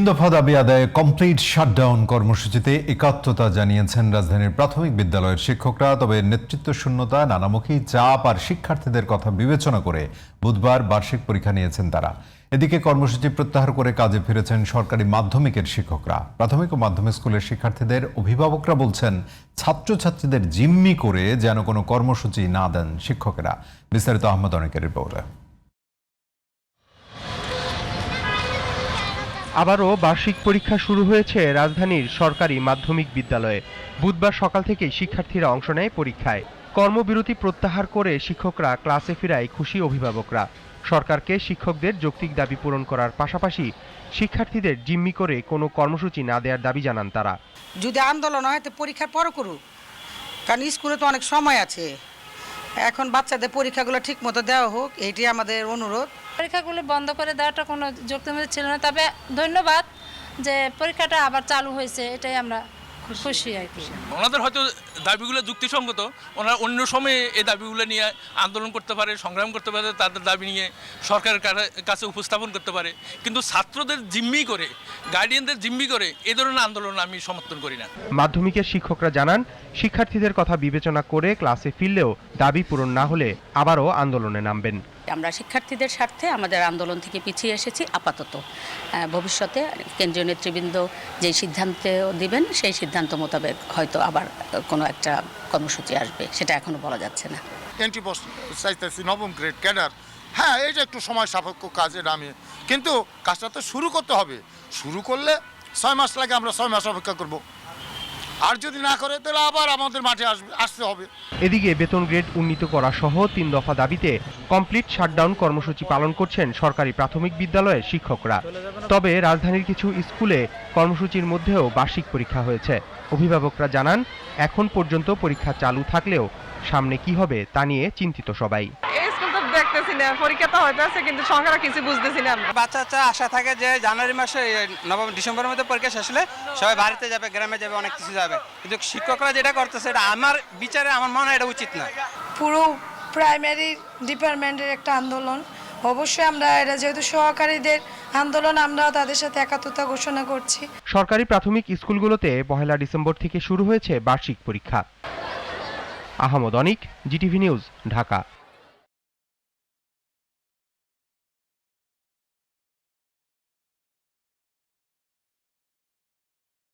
দফা দাবি আদায়ে কমপ্লিট শাটডাউন কর্মসূচিতে একাত্মতা জানিয়েছেন রাজধানীর প্রাথমিক বিদ্যালয়ের শিক্ষকরা। তবে নেতৃত্ব শূন্যতা, নানামুখী চাপ আর শিক্ষার্থীদের কথা বিবেচনা করে বুধবার বার্ষিক পরীক্ষা নিয়েছেন তারা। এদিকে কর্মসূচি প্রত্যাহার করে কাজে ফিরেছেন সরকারি মাধ্যমিকের শিক্ষকরা। প্রাথমিক ও মাধ্যমিক স্কুলের শিক্ষার্থীদের অভিভাবকরা বলছেন, ছাত্রছাত্রীদের জিম্মি করে যেন কোনো কর্মসূচি না দেন শিক্ষকেরা। বিস্তারিত আহমদ অনেকের রিপোর্টে। আবারও বার্ষিক পরীক্ষা শুরু হয়েছে রাজধানীর সরকারি মাধ্যমিক বিদ্যালয়ে। বুধবার সকাল থেকেই শিক্ষার্থীরা অংশ নেয় পরীক্ষায়। কর্মবিরতি প্রত্যাহার করে শিক্ষকরা ক্লাসে ফেরায় খুশি অভিভাবকরা। সরকারকে শিক্ষকদের যৌক্তিক দাবি পূরণ করার পাশাপাশি শিক্ষার্থীদের জিম্মি করে কোনো কর্মসূচি না দেওয়ার দাবি জানান তারা। যদি আন্দোলন হয় তো পরীক্ষার পরও করুক, কারণ স্কুলে তো অনেক সময় আছে। এখন বাচ্চাদের পরীক্ষাগুলো ঠিক মতো দেওয়া হোক, এটি আমাদের অনুরোধ। পরীক্ষাগুলো বন্ধ করে দেওয়াটা কোনো যুক্তি ছিল না, তবে ধন্যবাদ যে পরীক্ষাটা আবার চালু হয়েছে, এটাই আমরা খুশি আর কি। ওনাদের হয়তো দাবিগুলো যুক্তিসঙ্গত, ওনারা অন্য সময়ে এই দাবিগুলো নিয়ে আন্দোলন করতে পারে, সংগ্রাম করতে পারে, তাদের দাবি নিয়ে সরকারের কাছে উপস্থাপন করতে পারে, কিন্তু ছাত্রদের জিম্মি করে, গার্ডিয়ানদের জিম্মি করে এ ধরনের আন্দোলন আমি সমর্থন করি না। মাধ্যমিকের শিক্ষকরা জানান, শিক্ষার্থীদের কথা বিবেচনা করে ক্লাসে ফিরলেও দাবি পূরণ না হলে আবারও আন্দোলনে নামবেন। আমরা শিক্ষার্থীদের স্বার্থে আমাদের আন্দোলন থেকে পিছিয়ে এসেছি আপাতত। ভবিষ্যতে কেন্দ্রীয় নেতৃবৃন্দ যেই সিদ্ধান্ত দিবেন সেই সিদ্ধান্ত মোতাবেক হয়তো আবার কোনো একটা কর্মসূচি আসবে, সেটা এখনো বলা যাচ্ছে না। এন্ট্রি পোস্ট চাইতেছি নবম গ্রেড ক্যাডার, হ্যাঁ এটা একটু সময় সাপেক্ষ কাজে নামে, কিন্তু কাজটা তো শুরু করতে হবে। শুরু করলে 6 মাস লাগে, আমরা 6 মাস অপেক্ষা করব। আর যদি না করে তাহলে আবার আমাদের মাঠে আসতে হবে। এদিকে বেতন গ্রেড উন্নীত করা সহ 3 দফা দাবিতে কমপ্লিট শাটডাউন কর্মসূচি পালন করছেন সরকারি প্রাথমিক বিদ্যালয়ের শিক্ষকরা। তবে রাজধানীর কিছু স্কুলে কর্মসূচির মধ্যেও বার্ষিক পরীক্ষা হয়েছে। অভিভাবকরা জানান, এখন পর্যন্ত পরীক্ষা চালু থাকলেও সামনে কি হবে তা নিয়ে চিন্তিত সবাই। দেখতেছি না, পরীক্ষা তো হইতেছে কিন্তু সংখ্যাটা কিছু বুঝতেছি না। বাচ্চা আশা থাকে যে জানুয়ারি মাসে, নভেম্বর ডিসেম্বরের মধ্যে পরীক্ষা শেষ হলে সবাই বাড়িতে যাবে, গ্রামে যাবে, অনেক কিছু যাবে, কিন্তু শিক্ষকরা যেটা করতেছে এটা আমার বিচারে আমার মনে হয় এটা উচিত না। পুরো প্রাইমারি ডিপার্টমেন্টের একটা আন্দোলন, অবশ্যই আমরা এটা যেহেতু সহকারীদের আন্দোলন, আমরাও তাদের সাথে একাত্মতা ঘোষণা করছি। সরকারি প্রাথমিক স্কুলগুলোতে 1 ডিসেম্বর থেকে শুরু হয়েছে বার্ষিক পরীক্ষা। আহমদ অনিক, জিটিভি নিউজ, ঢাকা।